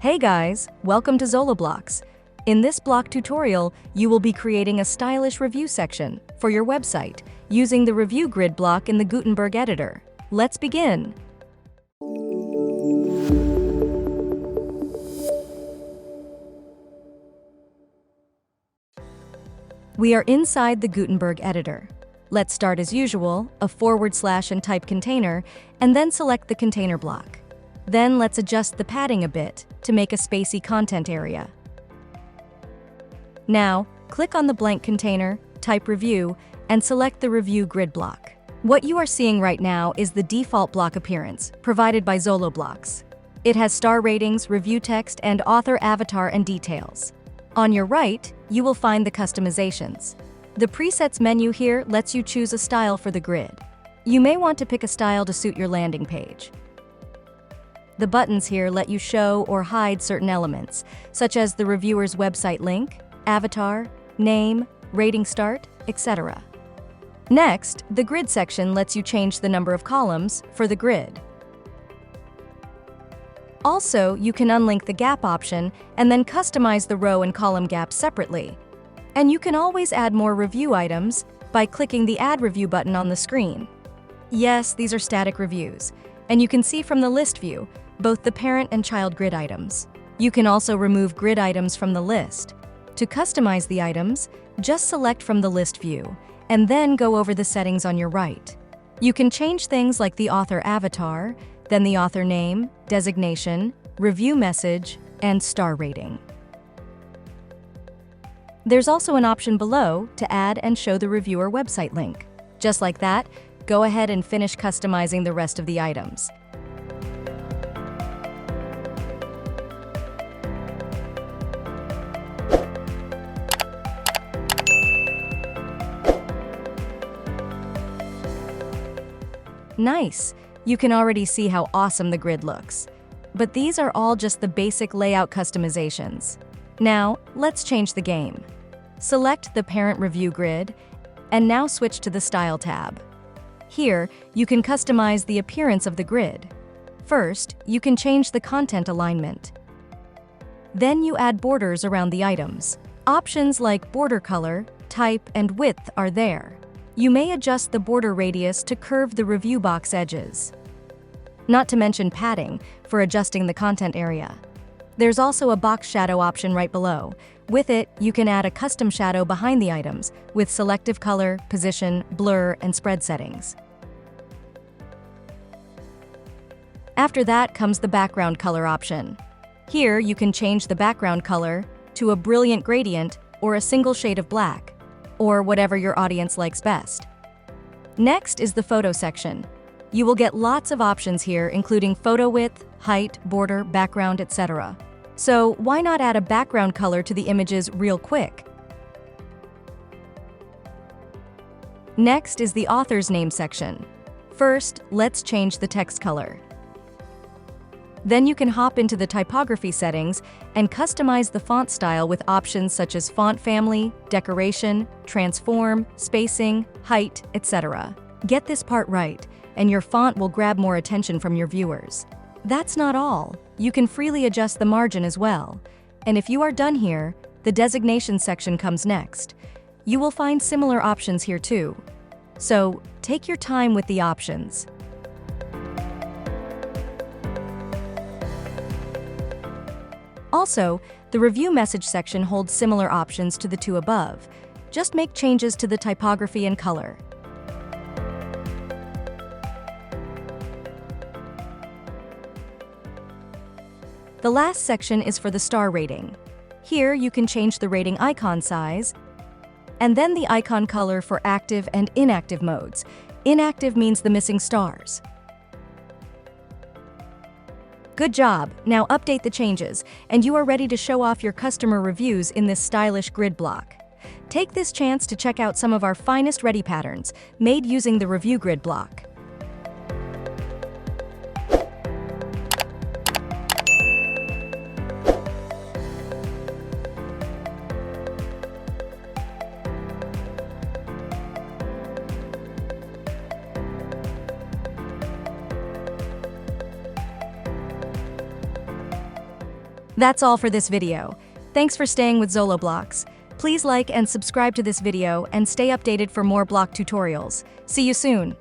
Hey guys, welcome to Zoloblocks. In this block tutorial, you will be creating a stylish review section for your website using the Review Grid Block in the Gutenberg editor. Let's begin. We are inside the Gutenberg editor. Let's start as usual, a / and type container, and then select the container block. Then let's adjust the padding a bit to make a spacey content area. Now, click on the blank container, type Review, and select the Review Grid Block. What you are seeing right now is the default block appearance provided by Zoloblocks. It has star ratings, review text, and author avatar and details. On your right, you will find the customizations. The presets menu here lets you choose a style for the grid. You may want to pick a style to suit your landing page. The buttons here let you show or hide certain elements, such as the reviewer's website link, avatar, name, rating start, etc. Next, the grid section lets you change the number of columns for the grid. Also, you can unlink the gap option and then customize the row and column gaps separately. And you can always add more review items by clicking the Add Review button on the screen. Yes, these are static reviews, and you can see from the list view both the parent and child grid items. You can also remove grid items from the list. To customize the items, just select from the list view, and then go over the settings on your right. You can change things like the author avatar, then the author name, designation, review message, and star rating. There's also an option below to add and show the reviewer website link. Just like that, go ahead and finish customizing the rest of the items. Nice! You can already see how awesome the grid looks. But these are all just the basic layout customizations. Now, let's change the game. Select the Parent Review Grid, and now switch to the Style tab. Here, you can customize the appearance of the grid. First, you can change the content alignment. Then you add borders around the items. Options like border color, type, and width are there. You may adjust the border radius to curve the review box edges. Not to mention padding for adjusting the content area. There's also a box shadow option right below. With it, you can add a custom shadow behind the items with selective color, position, blur, and spread settings. After that comes the background color option. Here, you can change the background color to a brilliant gradient or a single shade of black, or whatever your audience likes best. Next is the photo section. You will get lots of options here, including photo width, height, border, background, etc. So why not add a background color to the images real quick? Next is the author's name section. First, let's change the text color. Then you can hop into the typography settings and customize the font style with options such as font family, decoration, transform, spacing, height, etc. Get this part right, and your font will grab more attention from your viewers. That's not all. You can freely adjust the margin as well. And if you are done here, the designation section comes next. You will find similar options here too. So, take your time with the options. Also, the review message section holds similar options to the two above. Just make changes to the typography and color. The last section is for the star rating. Here, you can change the rating icon size, and then the icon color for active and inactive modes. Inactive means the missing stars. Good job! Now update the changes, and you are ready to show off your customer reviews in this stylish grid block. Take this chance to check out some of our finest ready patterns, made using the Review Grid Block. That's all for this video. Thanks for staying with Zoloblocks. Please like and subscribe to this video and stay updated for more block tutorials. See you soon.